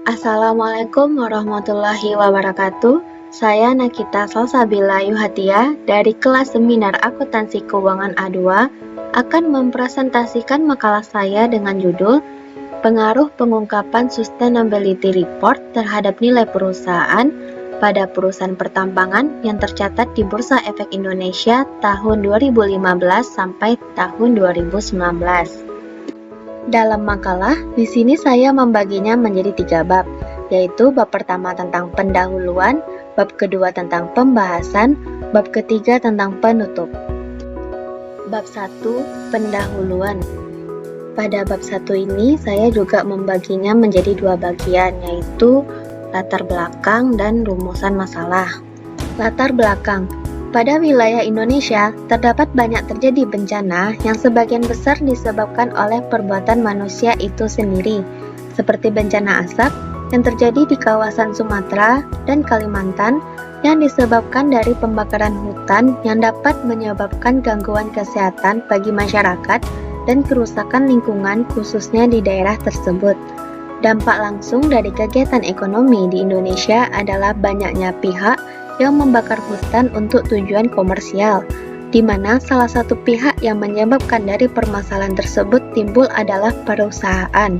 Assalamualaikum warahmatullahi wabarakatuh. Saya Nakita Salsabila Yuhatia dari kelas seminar akuntansi keuangan A2 akan mempresentasikan makalah saya dengan judul Pengaruh Pengungkapan Sustainability Report terhadap nilai perusahaan pada perusahaan pertambangan yang tercatat di Bursa Efek Indonesia tahun 2015 sampai tahun 2019. Dalam makalah, di sini saya membaginya menjadi 3 bab, yaitu bab pertama tentang pendahuluan, bab kedua tentang pembahasan, bab ketiga tentang penutup. Bab 1. Pendahuluan. Pada bab 1 ini, saya juga membaginya menjadi 2 bagian, yaitu latar belakang dan rumusan masalah. Latar belakang. Pada wilayah Indonesia, terdapat banyak terjadi bencana yang sebagian besar disebabkan oleh perbuatan manusia itu sendiri, seperti bencana asap yang terjadi di kawasan Sumatera dan Kalimantan yang disebabkan dari pembakaran hutan yang dapat menyebabkan gangguan kesehatan bagi masyarakat dan kerusakan lingkungan khususnya di daerah tersebut. Dampak langsung dari kegiatan ekonomi di Indonesia adalah banyaknya pihak yang membakar hutan untuk tujuan komersial, di mana salah satu pihak yang menyebabkan dari permasalahan tersebut timbul adalah perusahaan.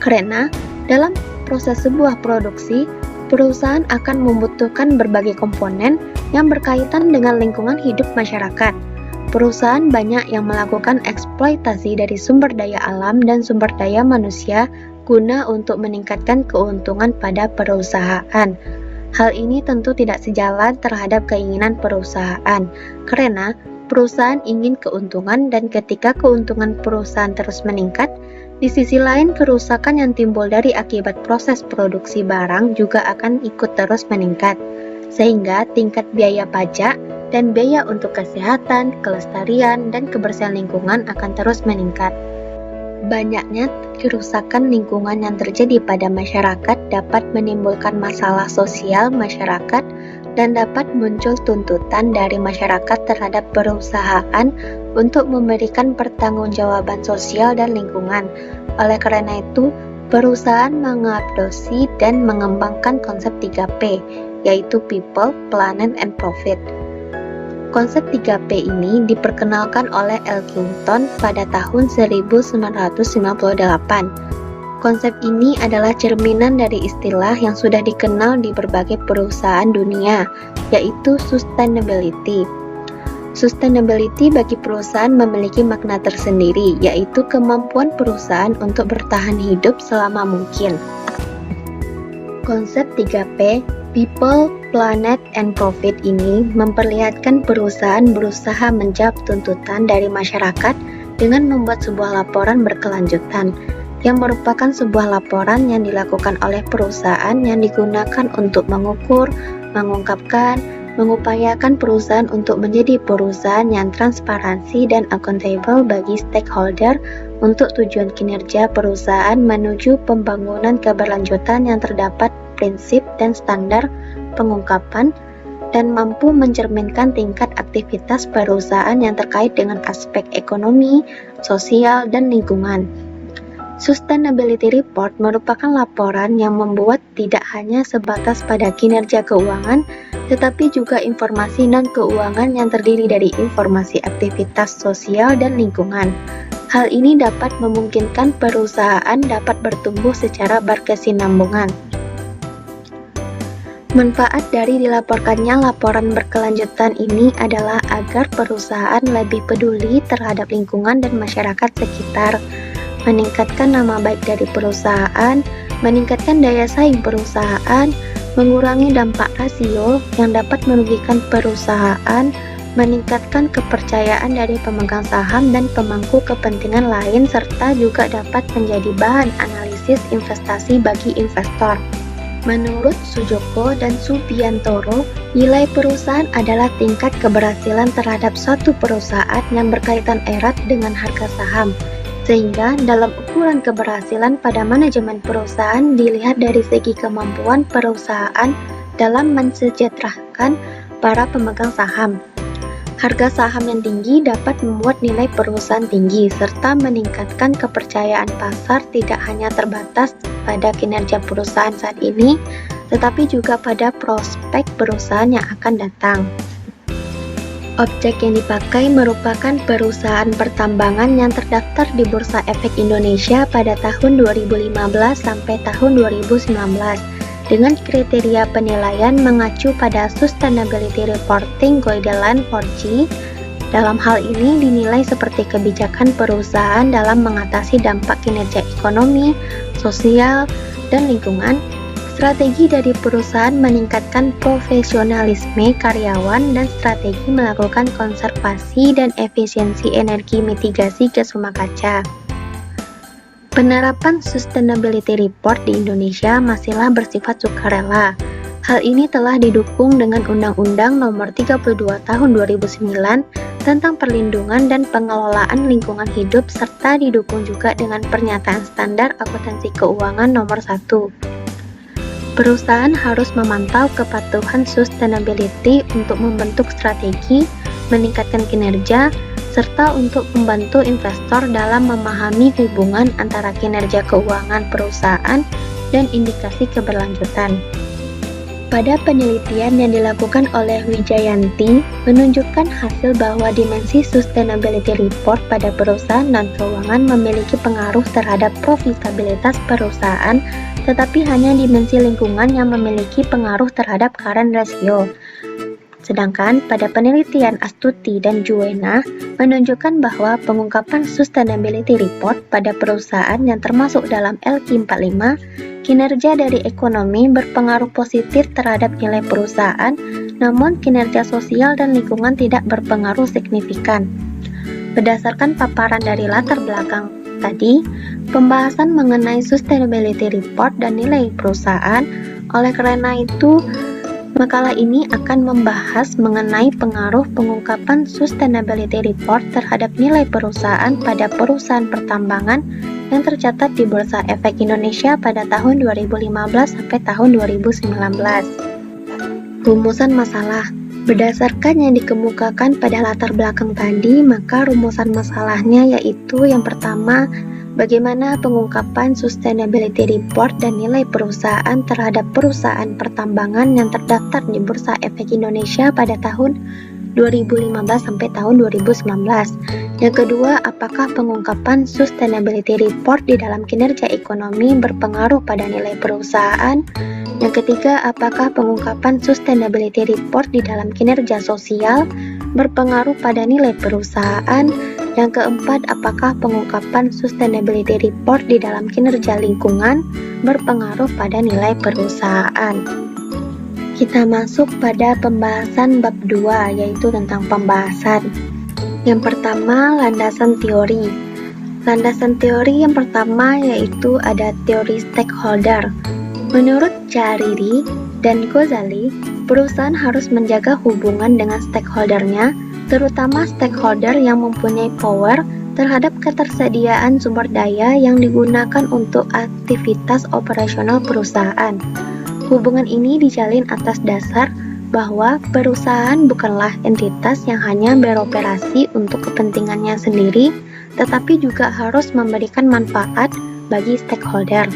Karena dalam proses sebuah produksi, perusahaan akan membutuhkan berbagai komponen yang berkaitan dengan lingkungan hidup masyarakat. Perusahaan banyak yang melakukan eksploitasi dari sumber daya alam dan sumber daya manusia guna untuk meningkatkan keuntungan pada perusahaan. Hal ini tentu tidak sejalan terhadap keinginan perusahaan, karena perusahaan ingin keuntungan dan ketika keuntungan perusahaan terus meningkat, di sisi lain kerusakan yang timbul dari akibat proses produksi barang juga akan ikut terus meningkat, sehingga tingkat biaya pajak dan biaya untuk kesehatan, kelestarian, dan kebersihan lingkungan akan terus meningkat. Banyaknya kerusakan lingkungan yang terjadi pada masyarakat dapat menimbulkan masalah sosial masyarakat dan dapat muncul tuntutan dari masyarakat terhadap perusahaan untuk memberikan pertanggungjawaban sosial dan lingkungan. Oleh karena itu, perusahaan mengadopsi dan mengembangkan konsep 3P, yaitu People, Planet, and Profit. Konsep 3P ini diperkenalkan oleh Elkington pada tahun 1998. Konsep ini adalah cerminan dari istilah yang sudah dikenal di berbagai perusahaan dunia, yaitu sustainability. Sustainability bagi perusahaan memiliki makna tersendiri, yaitu kemampuan perusahaan untuk bertahan hidup selama mungkin. Konsep 3P, People, Planet, and Profit ini memperlihatkan perusahaan berusaha menjawab tuntutan dari masyarakat dengan membuat sebuah laporan berkelanjutan, yang merupakan sebuah laporan yang dilakukan oleh perusahaan yang digunakan untuk mengukur, mengungkapkan, mengupayakan perusahaan untuk menjadi perusahaan yang transparansi dan accountable bagi stakeholder untuk tujuan kinerja perusahaan menuju pembangunan keberlanjutan yang terdapat prinsip dan standar pengungkapan dan mampu mencerminkan tingkat aktivitas perusahaan yang terkait dengan aspek ekonomi, sosial, dan lingkungan. Sustainability Report merupakan laporan yang membuat tidak hanya sebatas pada kinerja keuangan, tetapi juga informasi non-keuangan yang terdiri dari informasi aktivitas sosial dan lingkungan. Hal ini dapat memungkinkan perusahaan dapat bertumbuh secara berkesinambungan. Manfaat dari dilaporkannya laporan berkelanjutan ini adalah agar perusahaan lebih peduli terhadap lingkungan dan masyarakat sekitar, meningkatkan nama baik dari perusahaan, meningkatkan daya saing perusahaan, mengurangi dampak rasio yang dapat merugikan perusahaan, meningkatkan kepercayaan dari pemegang saham dan pemangku kepentingan lain, serta juga dapat menjadi bahan analisis investasi bagi investor. Menurut Sujoko dan Subiantoro, nilai perusahaan adalah tingkat keberhasilan terhadap suatu perusahaan yang berkaitan erat dengan harga saham. Sehingga dalam ukuran keberhasilan pada manajemen perusahaan dilihat dari segi kemampuan perusahaan dalam mensejahterakan para pemegang saham. Harga saham yang tinggi dapat membuat nilai perusahaan tinggi serta meningkatkan kepercayaan pasar tidak hanya terbatas pada kinerja perusahaan saat ini, tetapi juga pada prospek perusahaan yang akan datang. Objek yang dipakai merupakan perusahaan pertambangan yang terdaftar di Bursa Efek Indonesia pada tahun 2015 sampai tahun 2019 dengan kriteria penilaian mengacu pada Sustainability Reporting Guideline 4G. Dalam hal ini dinilai seperti kebijakan perusahaan dalam mengatasi dampak kinerja ekonomi, sosial, dan lingkungan. Strategi dari perusahaan meningkatkan profesionalisme karyawan dan strategi melakukan konservasi dan efisiensi energi mitigasi gas rumah kaca. Penerapan Sustainability Report di Indonesia masihlah bersifat sukarela. Hal ini telah didukung dengan Undang-Undang Nomor 32 Tahun 2009 tentang perlindungan dan pengelolaan lingkungan hidup serta didukung juga dengan Pernyataan Standar Akuntansi Keuangan Nomor 1. Perusahaan harus memantau kepatuhan sustainability untuk membentuk strategi, meningkatkan kinerja, serta untuk membantu investor dalam memahami hubungan antara kinerja keuangan perusahaan dan indikasi keberlanjutan. Pada penelitian yang dilakukan oleh Wijayanti, menunjukkan hasil bahwa dimensi sustainability report pada perusahaan dan keuangan memiliki pengaruh terhadap profitabilitas perusahaan, tetapi hanya dimensi lingkungan yang memiliki pengaruh terhadap current ratio. Sedangkan pada penelitian Astuti dan Juwena menunjukkan bahwa pengungkapan sustainability report pada perusahaan yang termasuk dalam LQ45, kinerja dari ekonomi berpengaruh positif terhadap nilai perusahaan, namun kinerja sosial dan lingkungan tidak berpengaruh signifikan. Berdasarkan paparan dari latar belakang tadi, pembahasan mengenai sustainability report dan nilai perusahaan, oleh karena itu, makalah ini akan membahas mengenai pengaruh pengungkapan sustainability report terhadap nilai perusahaan pada perusahaan pertambangan yang tercatat di Bursa Efek Indonesia pada tahun 2015 sampai tahun 2019. Rumusan masalah. Berdasarkan yang dikemukakan pada latar belakang tadi, maka rumusan masalahnya yaitu yang pertama, bagaimana pengungkapan sustainability report dan nilai perusahaan terhadap perusahaan pertambangan yang terdaftar di Bursa Efek Indonesia pada tahun 2015 sampai tahun 2019. Yang kedua, apakah pengungkapan sustainability report di dalam kinerja ekonomi berpengaruh pada nilai perusahaan? Yang ketiga, apakah pengungkapan sustainability report di dalam kinerja sosial berpengaruh pada nilai perusahaan? Yang keempat, apakah pengungkapan sustainability report di dalam kinerja lingkungan berpengaruh pada nilai perusahaan? Kita masuk pada pembahasan bab 2, yaitu tentang pembahasan. Yang pertama, landasan teori. Landasan teori yang pertama yaitu ada teori stakeholder. Menurut Chariri dan Ghazali, perusahaan harus menjaga hubungan dengan stakeholdernya, terutama stakeholder yang mempunyai power terhadap ketersediaan sumber daya yang digunakan untuk aktivitas operasional perusahaan. Hubungan ini dijalin atas dasar bahwa perusahaan bukanlah entitas yang hanya beroperasi untuk kepentingannya sendiri, tetapi juga harus memberikan manfaat bagi stakeholder.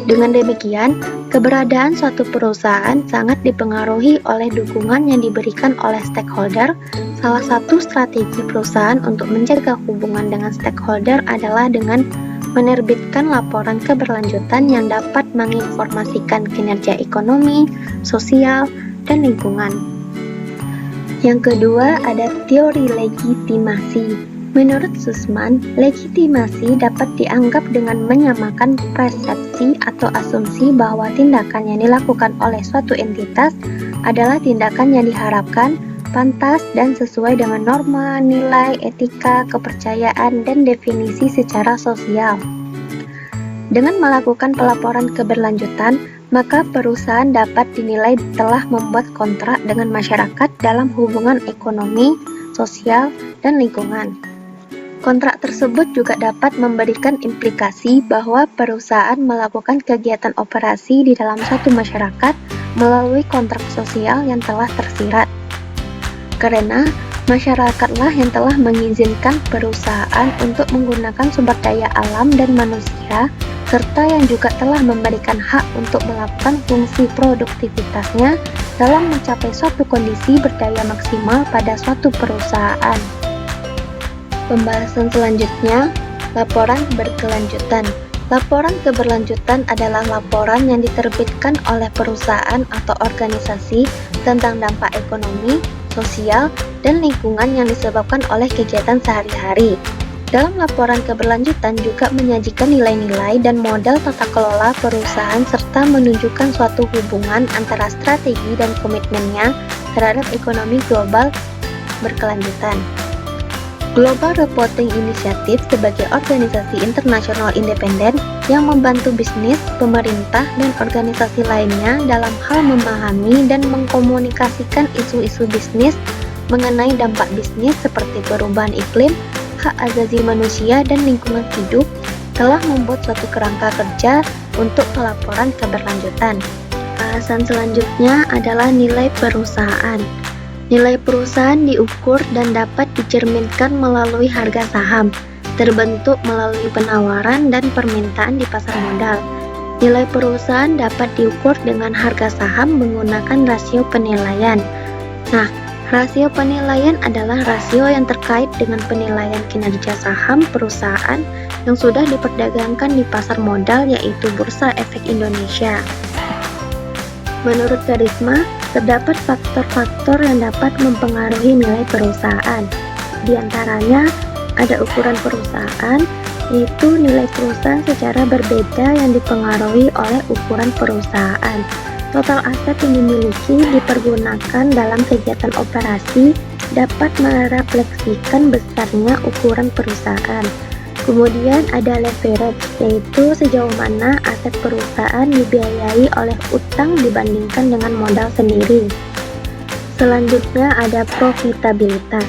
Dengan demikian, keberadaan suatu perusahaan sangat dipengaruhi oleh dukungan yang diberikan oleh stakeholder. Salah satu strategi perusahaan untuk menjaga hubungan dengan stakeholder adalah dengan menerbitkan laporan keberlanjutan yang dapat menginformasikan kinerja ekonomi, sosial, dan lingkungan. Yang kedua, ada teori legitimasi. Menurut Sussman, legitimasi dapat dianggap dengan menyamakan persepsi atau asumsi bahwa tindakan yang dilakukan oleh suatu entitas adalah tindakan yang diharapkan, pantas, dan sesuai dengan norma, nilai, etika, kepercayaan, dan definisi secara sosial. Dengan melakukan pelaporan keberlanjutan, maka perusahaan dapat dinilai telah membuat kontrak dengan masyarakat dalam hubungan ekonomi, sosial, dan lingkungan. Kontrak tersebut juga dapat memberikan implikasi bahwa perusahaan melakukan kegiatan operasi di dalam suatu masyarakat melalui kontrak sosial yang telah tersirat. Karena Masyarakatlah yang telah mengizinkan perusahaan untuk menggunakan sumber daya alam dan manusia, serta yang juga telah memberikan hak untuk melakukan fungsi produktivitasnya dalam mencapai suatu kondisi berdaya maksimal pada suatu perusahaan. Pembahasan selanjutnya, laporan berkelanjutan. Laporan keberlanjutan adalah laporan yang diterbitkan oleh perusahaan atau organisasi tentang dampak ekonomi, sosial, dan lingkungan yang disebabkan oleh kegiatan sehari-hari. Dalam laporan keberlanjutan juga menyajikan nilai-nilai dan model tata kelola perusahaan serta menunjukkan suatu hubungan antara strategi dan komitmennya terhadap ekonomi global berkelanjutan. Global Reporting Initiative sebagai organisasi internasional independen yang membantu bisnis, pemerintah, dan organisasi lainnya dalam hal memahami dan mengkomunikasikan isu-isu bisnis mengenai dampak bisnis seperti perubahan iklim, hak asasi manusia, dan lingkungan hidup, telah membuat suatu kerangka kerja untuk pelaporan keberlanjutan. Bahasan selanjutnya adalah nilai perusahaan. Nilai perusahaan diukur dan dapat dicerminkan melalui harga saham, terbentuk melalui penawaran dan permintaan di pasar modal. Nilai perusahaan dapat diukur dengan harga saham menggunakan rasio penilaian. Nah, rasio penilaian adalah rasio yang terkait dengan penilaian kinerja saham perusahaan yang sudah diperdagangkan di pasar modal, yaitu Bursa Efek Indonesia. Menurut Karisma, terdapat faktor-faktor yang dapat mempengaruhi nilai perusahaan. Di antaranya, ada ukuran perusahaan, yaitu nilai perusahaan secara berbeda yang dipengaruhi oleh ukuran perusahaan. Total aset yang dimiliki dipergunakan dalam kegiatan operasi dapat merefleksikan besarnya ukuran perusahaan. Kemudian ada leverage, yaitu sejauh mana aset perusahaan dibiayai oleh utang dibandingkan dengan modal sendiri. Selanjutnya ada profitabilitas.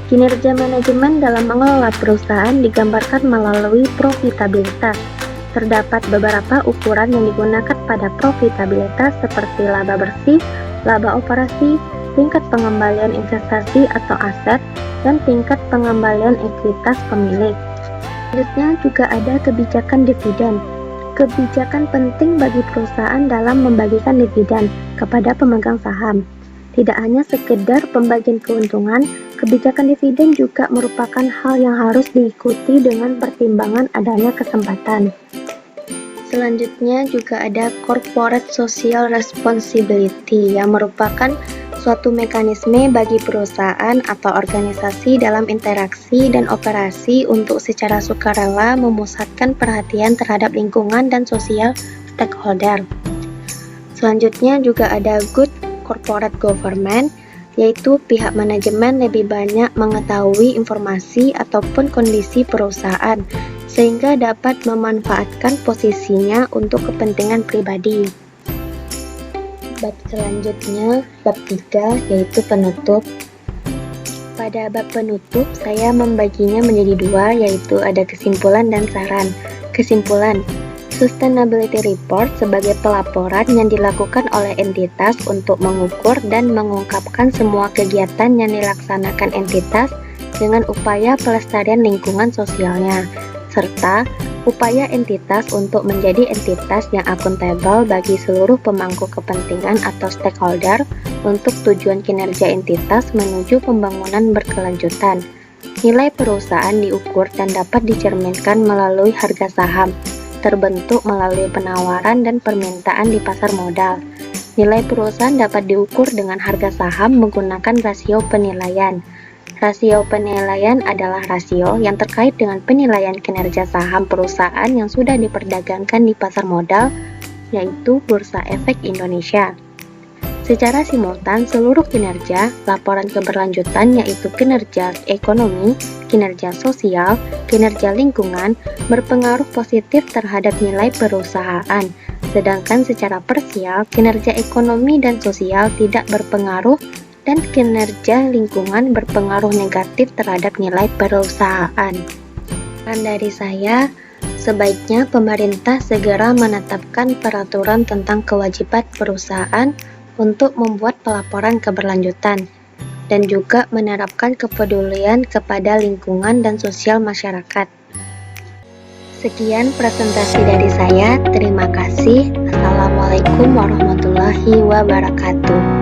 Kinerja manajemen dalam mengelola perusahaan digambarkan melalui profitabilitas. Terdapat beberapa ukuran yang digunakan pada profitabilitas seperti laba bersih, laba operasi, tingkat pengembalian investasi atau aset, dan tingkat pengembalian ekuitas pemilik. Selanjutnya juga ada kebijakan dividen. Kebijakan penting bagi perusahaan dalam membagikan dividen kepada pemegang saham. Tidak hanya sekedar pembagian keuntungan, kebijakan dividen juga merupakan hal yang harus diikuti dengan pertimbangan adanya kesempatan. Selanjutnya juga ada corporate social responsibility yang merupakan suatu mekanisme bagi perusahaan atau organisasi dalam interaksi dan operasi untuk secara sukarela memusatkan perhatian terhadap lingkungan dan sosial stakeholder. Selanjutnya juga ada good corporate governance, yaitu pihak manajemen lebih banyak mengetahui informasi ataupun kondisi perusahaan sehingga dapat memanfaatkan posisinya untuk kepentingan pribadi. Bab selanjutnya, bab 3, yaitu penutup. Pada bab penutup, saya membaginya menjadi dua, yaitu ada kesimpulan dan saran. Kesimpulan, Sustainability Report sebagai pelaporan yang dilakukan oleh entitas untuk mengukur dan mengungkapkan semua kegiatan yang dilaksanakan entitas dengan upaya pelestarian lingkungan sosialnya, serta upaya entitas untuk menjadi entitas yang akuntabel bagi seluruh pemangku kepentingan atau stakeholder untuk tujuan kinerja entitas menuju pembangunan berkelanjutan. Nilai perusahaan diukur dan dapat dicerminkan melalui harga saham, terbentuk melalui penawaran dan permintaan di pasar modal. Nilai perusahaan dapat diukur dengan harga saham menggunakan rasio penilaian. Rasio penilaian adalah rasio yang terkait dengan penilaian kinerja saham perusahaan yang sudah diperdagangkan di pasar modal, yaitu Bursa Efek Indonesia. Secara simultan, seluruh kinerja, laporan keberlanjutan yaitu kinerja ekonomi, kinerja sosial, kinerja lingkungan, berpengaruh positif terhadap nilai perusahaan, sedangkan secara parsial, kinerja ekonomi dan sosial tidak berpengaruh dan kinerja lingkungan berpengaruh negatif terhadap nilai perusahaan. Dan dari saya, sebaiknya pemerintah segera menetapkan peraturan tentang kewajiban perusahaan untuk membuat pelaporan keberlanjutan. dan juga menerapkan kepedulian kepada lingkungan dan sosial masyarakat. Sekian presentasi dari saya. Terima kasih. Assalamualaikum warahmatullahi wabarakatuh.